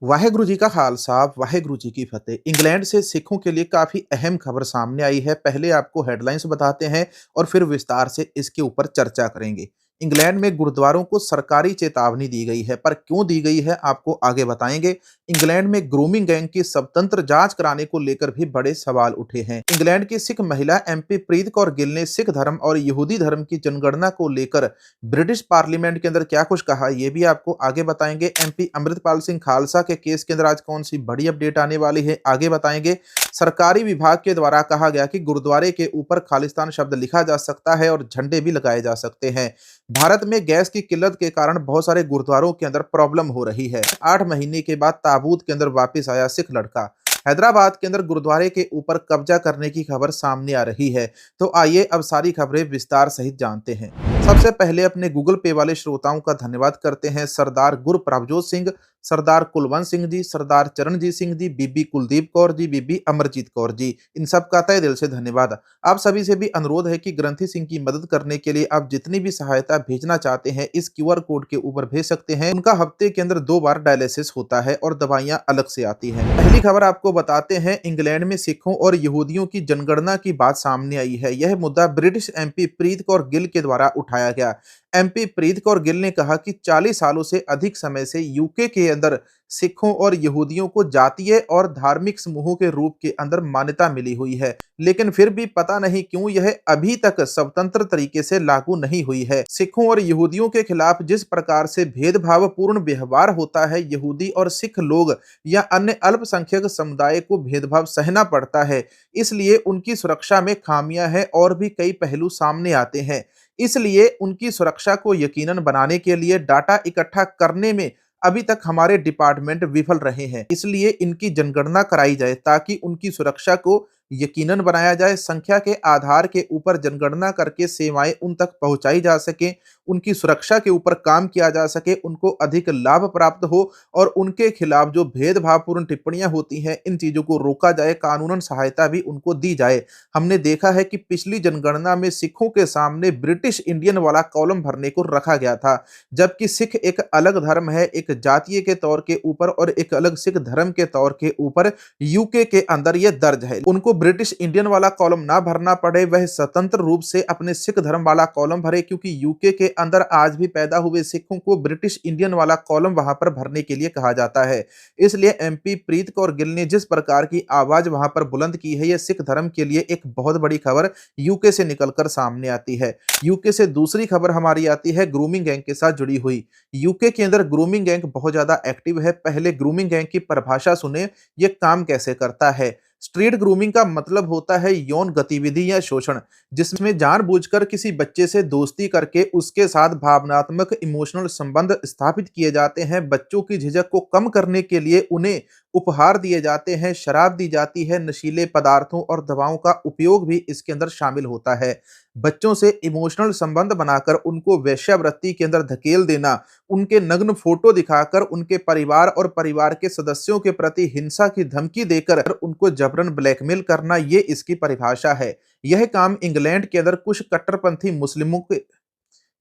वाहेगुरु जी का खालसा, वाहेगुरु जी की फतेह। इंग्लैंड से सिखों के लिए काफ़ी अहम खबर सामने आई है। पहले आपको हेडलाइंस बताते हैं और फिर विस्तार से इसके ऊपर चर्चा करेंगे। इंग्लैंड में गुरुद्वारों को सरकारी चेतावनी दी गई है, पर क्यों दी गई है आपको आगे बताएंगे। इंग्लैंड में ग्रूमिंग गैंग की स्वतंत्र जांच कराने को लेकर भी बड़े सवाल उठे हैं। इंग्लैंड की सिख महिला एमपी प्रीत कौर गिल ने सिख धर्म और यहूदी धर्म की जनगणना को लेकर ब्रिटिश पार्लियामेंट के अंदर क्या कुछ कहा, ये भी आपको आगे बताएंगे। एमपी अमृतपाल सिंह खालसा के केस के अंदर आज कौन सी बड़ी अपडेट आने वाली है, आगे बताएंगे। सरकारी विभाग के द्वारा कहा गया कि गुरुद्वारे के ऊपर खालिस्तान शब्द लिखा जा सकता है और झंडे भी लगाए जा सकते हैं। भारत में गैस की किल्लत के कारण बहुत सारे गुरुद्वारों के अंदर प्रॉब्लम हो रही है। 8 महीने के बाद ताबूत के अंदर वापस आया सिख लड़का। हैदराबाद के अंदर गुरुद्वारे के ऊपर कब्जा करने की खबर सामने आ रही है। तो आइए अब सारी खबरें विस्तार सहित जानते हैं। सबसे पहले अपने गूगल पे वाले श्रोताओं का धन्यवाद करते हैं। सरदार गुरप्रभजोत सिंह, सरदार कुलवंत सिंह जी, सरदार चरणजीत सिंह जी, बीबी कुलदीप कौर जी, बीबी अमरजीत कौर जी, इन सब का तहे दिल से धन्यवाद। आप सभी से भी अनुरोध है कि ग्रंथी सिंह की मदद करने के लिए आप जितनी भी सहायता भेजना चाहते हैं इस क्यूआर कोड के ऊपर भेज सकते हैं। उनका हफ्ते के अंदर 2 बार डायलिसिस होता है और दवाइयां अलग से आती हैं। पहली खबर आपको बताते हैं, इंग्लैंड में सिखों और यहूदियों की जनगणना की बात सामने आई है। यह मुद्दा ब्रिटिश एमपी प्रीत कौर गिल के द्वारा उठाया गया। एमपी प्रीत कौर गिल ने कहा कि 40 सालों से अधिक समय से यूके के अंदर सिखों और यहूदियों को जातीय और धार्मिक समूहों के रूप के अंदर मान्यता मिली हुई है, लेकिन फिर भी पता नहीं क्यों यह अभी तक स्वतंत्र तरीके से लागू नहीं हुई है। सिखों और यहूदियों के खिलाफ जिस प्रकार से भेदभावपूर्ण व्यवहार होता है, यहूदी और सिख लोग या अन्य अल्पसंख्यक समुदाय को भेदभाव सहना पड़ता है, इसलिए उनकी सुरक्षा में खामियां हैं और भी कई पहलू सामने आते हैं। इसलिए उनकी सुरक्षा को यकीनन बनाने के लिए डाटा इकट्ठा करने में अभी तक हमारे डिपार्टमेंट विफल रहे हैं। इसलिए इनकी जनगणना कराई जाए ताकि उनकी सुरक्षा को यकीनन बनाया जाए। संख्या के आधार के ऊपर जनगणना करके सेवाएं उन तक पहुंचाई जा सके, उनकी सुरक्षा के ऊपर काम किया जा सके, उनको अधिक लाभ प्राप्त हो और उनके खिलाफ जो भेदभावपूर्ण टिप्पणियां होती हैं इन चीजों को रोका जाए, कानूनन सहायता भी उनको दी जाए। हमने देखा है कि पिछली जनगणना में सिखों के सामने ब्रिटिश इंडियन वाला कॉलम भरने को रखा गया था, जबकि सिख एक अलग धर्म है, एक जातीय के तौर के ऊपर और एक अलग सिख धर्म के तौर के ऊपर यूके के अंदर यह दर्ज है। उनको ब्रिटिश इंडियन वाला कॉलम ना भरना पड़े, वह स्वतंत्र रूप से अपने सिख धर्म वाला कॉलम भरे, क्योंकि यूके के अंदर आज भी पैदा हुए सिखों को ब्रिटिश इंडियन वाला कॉलम वहां पर भरने के लिए कहा जाता है। इसलिए एमपी प्रीत कौर गिल ने जिस प्रकार की आवाज वहां पर बुलंद की है, यह सिख धर्म के लिए एक बहुत बड़ी खबर यूके से निकलकर सामने आती है। यूके से दूसरी खबर हमारी आती है ग्रूमिंग गैंग के साथ जुड़ी हुई। यूके के अंदर ग्रूमिंग गैंग बहुत ज्यादा एक्टिव है। पहले ग्रूमिंग गैंग की परिभाषा सुने, ये काम कैसे करता है। स्ट्रीट ग्रूमिंग का मतलब होता है यौन गतिविधि या शोषण, जिसमें जानबूझकर किसी बच्चे से दोस्ती करके उसके साथ भावनात्मक इमोशनल संबंध स्थापित किए जाते हैं। बच्चों की झिझक को कम करने के लिए उन्हें उपहार दिए जाते हैं, शराब दी जाती है, नशीले पदार्थों और दवाओं का उपयोग भी इसके अंदर शामिल होता है। बच्चों से इमोशनल संबंध बनाकर उनको वेश्यावृत्ति के अंदर धकेल देना, उनके नग्न फोटो दिखाकर उनके परिवार और परिवार के सदस्यों के प्रति हिंसा की धमकी देकर उनको जबरन ब्लैकमेल करना, ये इसकी परिभाषा है। यह काम इंग्लैंड के अंदर कुछ कट्टरपंथी मुस्लिमों के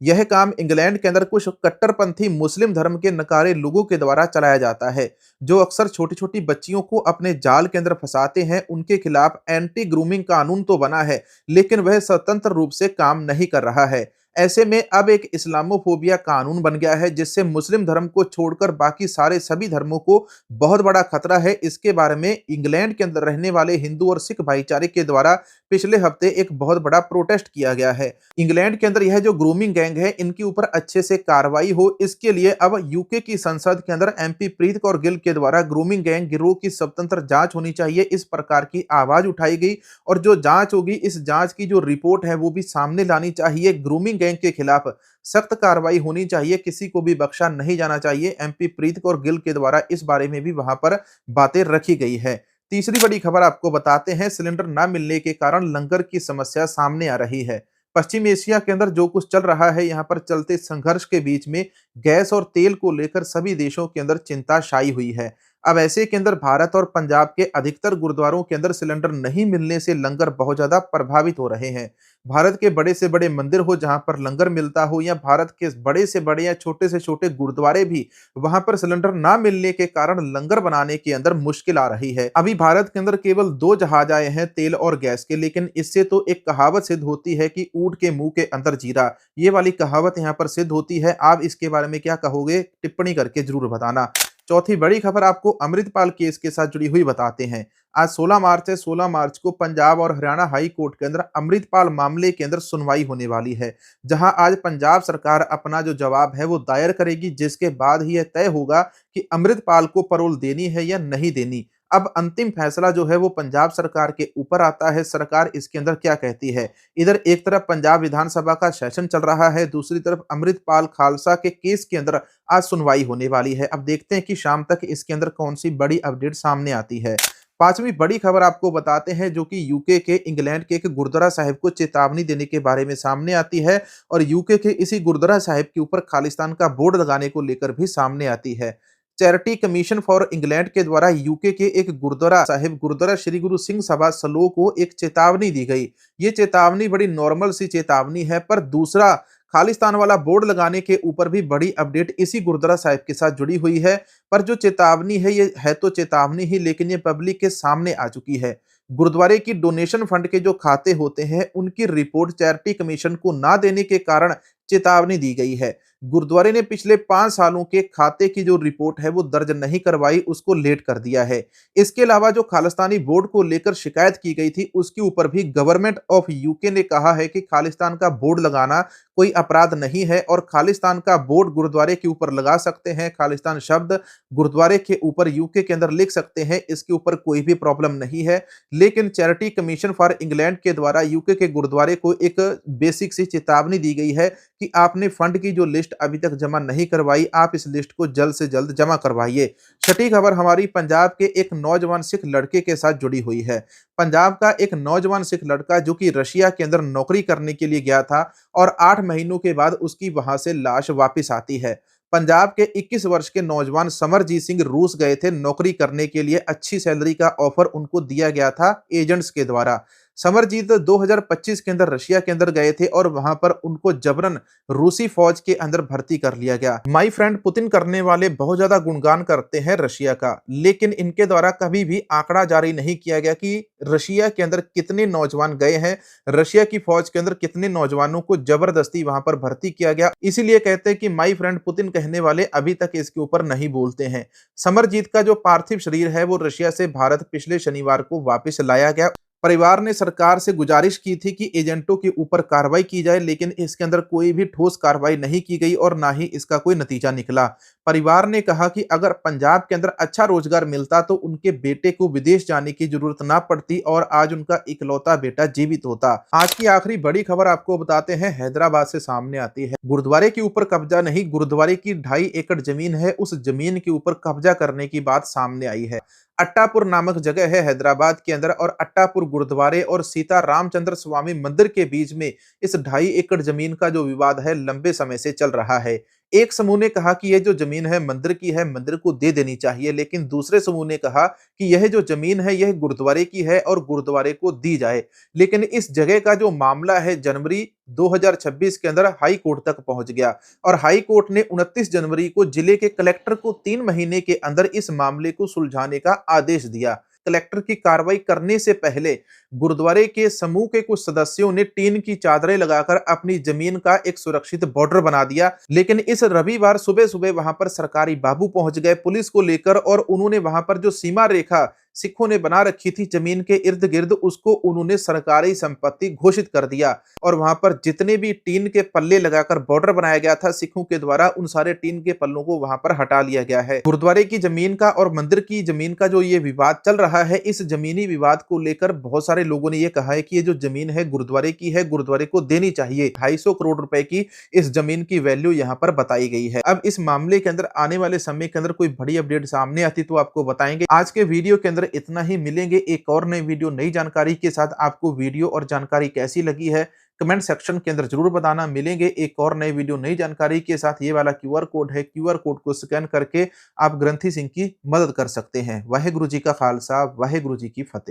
यह काम इंग्लैंड के अंदर कुछ कट्टरपंथी मुस्लिम धर्म के नकारे लोगों के द्वारा चलाया जाता है, जो अक्सर छोटी छोटी बच्चियों को अपने जाल के अंदर फंसाते हैं। उनके खिलाफ एंटी ग्रूमिंग कानून तो बना है, लेकिन वह स्वतंत्र रूप से काम नहीं कर रहा है। ऐसे में अब एक इस्लामोफोबिया कानून बन गया है, जिससे मुस्लिम धर्म को छोड़कर बाकी सारे सभी धर्मों को बहुत बड़ा खतरा है। इसके बारे में इंग्लैंड के अंदर रहने वाले हिंदू और सिख भाईचारे के द्वारा पिछले हफ्ते एक बहुत बड़ा प्रोटेस्ट किया गया है। इंग्लैंड के अंदर यह जो ग्रूमिंग गैंग है, इनके ऊपर अच्छे से कार्रवाई हो, इसके लिए अब यूके की संसद के अंदर एमपी प्रीत कौर गिल के द्वारा ग्रूमिंग गैंग गिरोह की स्वतंत्र जांच होनी चाहिए, इस प्रकार की आवाज उठाई गई। और जो जांच होगी, इस जांच की जो रिपोर्ट है वो भी सामने लानी चाहिए। ग्रूमिंग गैंग के खिलाफ सख्त कार्रवाई होनी चाहिए, किसी को भी बख्शा नहीं जाना चाहिए। एमपी प्रीत कौर गिल के द्वारा इस बारे में भी वहां पर बातें रखी गई है। तीसरी बड़ी खबर आपको बताते हैं, सिलेंडर ना मिलने के कारण लंगर की समस्या सामने आ रही है। पश्चिम एशिया के अंदर जो कुछ चल रहा है, यहाँ पर चलते संघर्ष के बीच में गैस और तेल को लेकर सभी देशों के अंदर चिंता छाई हुई है। अब ऐसे के अंदर भारत और पंजाब के अधिकतर गुरुद्वारों के अंदर सिलेंडर नहीं मिलने से लंगर बहुत ज़्यादा प्रभावित हो रहे हैं। भारत के बड़े से बड़े मंदिर हो जहाँ पर लंगर मिलता हो, या भारत के बड़े से बड़े या छोटे से छोटे गुरुद्वारे भी, वहाँ पर सिलेंडर ना मिलने के कारण लंगर बनाने के अंदर मुश्किल आ रही है। अभी भारत के अंदर केवल 2 जहाज आए हैं तेल और गैस के, लेकिन इससे तो एक कहावत सिद्ध होती है कि ऊँट के मुँह के अंदर जीरा। ये वाली कहावत यहाँ पर सिद्ध होती है। आप इसके बारे में क्या कहोगे? टिप्पणी करके ज़रूर बताना। चौथी बड़ी खबर आपको अमृतपाल केस के साथ जुड़ी हुई बताते हैं। आज 16 मार्च है। 16 मार्च को पंजाब और हरियाणा हाई कोर्ट के अंदर अमृतपाल मामले के अंदर सुनवाई होने वाली है, जहां आज पंजाब सरकार अपना जो जवाब है वो दायर करेगी, जिसके बाद ही यह तय होगा कि अमृतपाल को पैरोल देनी है या नहीं देनी। अब अंतिम फैसला जो है वो पंजाब सरकार के ऊपर आता है। सरकार इसके अंदर क्या कहती है? इधर एक तरफ पंजाब विधानसभा का सेशन चल रहा है, दूसरी तरफ अमृतपाल खालसा के केस के अंदर आज सुनवाई होने वाली है। अब देखते हैं कि शाम तक इसके अंदर कौन सी बड़ी अपडेट सामने आती है। पांचवी बड़ी खबर आपको बताते हैं, जो कि यूके के इंग्लैंड के एक गुरुद्वारा साहिब को चेतावनी देने के बारे में सामने आती है, और यूके के इसी गुरुद्वारा साहिब के ऊपर खालिस्तान का बोर्ड लगाने को लेकर भी सामने आती है। चैरिटी कमीशन फॉर इंग्लैंड के द्वारा यूके के एक गुरुद्वारा साहिब, गुरुद्वारा श्री गुरु सिंह सभा सलो को एक चेतावनी दी गई। ये चेतावनी बड़ी नॉर्मल सी चेतावनी है, पर दूसरा खालिस्तान वाला बोर्ड लगाने के ऊपर भी बड़ी अपडेट इसी गुरुद्वारा साहिब के साथ जुड़ी हुई है। पर जो चेतावनी है ये है तो चेतावनी ही, लेकिन ये पब्लिक के सामने आ चुकी है। गुरुद्वारे की डोनेशन फंड के जो खाते होते हैं उनकी रिपोर्ट चैरिटी कमीशन को ना देने के कारण चेतावनी दी गई है। गुरुद्वारे ने पिछले 5 सालों के खाते की जो रिपोर्ट है वो दर्ज नहीं करवाई, उसको लेट कर दिया है। इसके अलावा जो खालिस्तानी बोर्ड को लेकर शिकायत की गई थी उसके ऊपर भी गवर्नमेंट ऑफ यूके ने कहा है कि खालिस्तान का बोर्ड लगाना कोई अपराध नहीं है, और खालिस्तान का बोर्ड गुरुद्वारे के ऊपर लगा सकते हैं। खालिस्तान शब्द गुरुद्वारे के ऊपर यूके के अंदर लिख सकते हैं, इसके ऊपर कोई भी प्रॉब्लम नहीं है। लेकिन चैरिटी कमीशन फॉर इंग्लैंड के द्वारा यूके के गुरुद्वारे को एक बेसिक सी चेतावनी दी गई है कि आपने फंड की जो लिस्ट अभी तक जमा नहीं करवाई, आप इस लिस्ट को जल्द से जल्द जमा करवाइए। छठी खबर हमारी पंजाब के एक नौजवान सिख लड़के के साथ जुड़ी हुई है। पंजाब का एक नौजवान सिख लड़का जो कि रशिया के अंदर नौकरी करने के लिए गया था, और 8 महीनों के बाद उसकी वहां से लाश वापस आती है। पंजाब के 21 वर्ष के नौजवान समरजीत सिंह रूस गए थे नौकरी करने के लिए। अच्छी सैलरी का ऑफर उनको दिया गया था एजेंट्स के द्वारा। समरजीत 2025 के अंदर रशिया के अंदर गए थे, और वहां पर उनको जबरन रूसी फौज के अंदर भर्ती कर लिया गया। माय फ्रेंड, पुतिन करने वाले बहुत ज्यादा गुणगान करते हैं रशिया का, लेकिन इनके द्वारा कभी भी आंकड़ा जारी नहीं किया गया कि रशिया के अंदर कितने नौजवान गए हैं, रशिया की फौज के अंदर कितने नौजवानों को जबरदस्ती वहां पर भर्ती किया गया। इसीलिए कहते हैं कि माय फ्रेंड पुतिन कहने वाले अभी तक इसके ऊपर नहीं बोलते हैं। समरजीत का जो पार्थिव शरीर है वो रशिया से भारत पिछले शनिवार को वापस लाया गया। परिवार ने सरकार से गुजारिश की थी कि एजेंटों के ऊपर कार्रवाई की जाए, लेकिन इसके अंदर कोई भी ठोस कार्रवाई नहीं की गई और ना ही इसका कोई नतीजा निकला। परिवार ने कहा कि अगर पंजाब के अंदर अच्छा रोजगार मिलता तो उनके बेटे को विदेश जाने की जरूरत ना पड़ती, और आज उनका इकलौता बेटा जीवित होता। आज की आखिरी बड़ी खबर आपको बताते हैं, हैदराबाद से सामने आती है। गुरुद्वारे के ऊपर कब्जा नहीं, गुरुद्वारे की 2.5 एकड़ जमीन है, उस जमीन के ऊपर कब्जा करने की बात सामने आई है। अट्टापुर नामक जगह है हैदराबाद के अंदर, और अट्टापुर गुरुद्वारे और सीता रामचंद्र स्वामी मंदिर के बीच में इस 2.5 एकड़ जमीन का जो विवाद है लंबे समय से चल रहा है। एक समूह ने कहा कि यह जो जमीन है मंदिर की है, मंदिर को दे देनी चाहिए, लेकिन दूसरे समूह ने कहा कि यह जो जमीन है यह गुरुद्वारे की है और गुरुद्वारे को दी जाए। लेकिन इस जगह का जो मामला है जनवरी 2026 के अंदर हाई कोर्ट तक पहुंच गया, और हाई कोर्ट ने 29 जनवरी को जिले के कलेक्टर को 3 महीने के अंदर इस मामले को सुलझाने का आदेश दिया। कलेक्टर की कार्रवाई करने से पहले गुरुद्वारे के समूह के कुछ सदस्यों ने टीन की चादरें लगाकर अपनी जमीन का एक सुरक्षित बॉर्डर बना दिया। लेकिन इस रविवार सुबह सुबह वहां पर सरकारी बाबू पहुंच गए पुलिस को लेकर, और उन्होंने वहां पर जो सीमा रेखा सिखों ने बना रखी थी जमीन के इर्द गिर्द, उसको उन्होंने सरकारी संपत्ति घोषित कर दिया। और वहां पर जितने भी टीन के पल्ले लगाकर बॉर्डर बनाया गया था सिखों के द्वारा, उन सारे टीन के पल्लों को वहां पर हटा लिया गया है। गुरुद्वारे की जमीन का और मंदिर की जमीन का जो ये विवाद चल रहा है, इस जमीनी विवाद को लेकर बहुत सारे लोगों ने ये कहा है कि ये जो जमीन है गुरुद्वारे की है, गुरुद्वारे को देनी चाहिए। 250 करोड़ रुपए की इस जमीन की वैल्यू यहाँ पर बताई गई है। अब इस मामले के अंदर आने वाले समय के अंदर कोई बड़ी अपडेट सामने आती तो आपको बताएंगे। आज के वीडियो के अंदर अंदर इतना ही। मिलेंगे एक और नई वीडियो, नई जानकारी के साथ। आपको वीडियो और जानकारी कैसी लगी है, कमेंट सेक्शन के अंदर ज़रूर बताना। मिलेंगे एक और नई वीडियो, नई जानकारी के साथ। ये वाला क्यूआर कोड है, क्यूआर कोड को स्कैन करके आप ग्रंथी सिंह की मदद कर सकते हैं। वाहेगुरु जी का खालसा, वाहेगुरु जी की फतेह।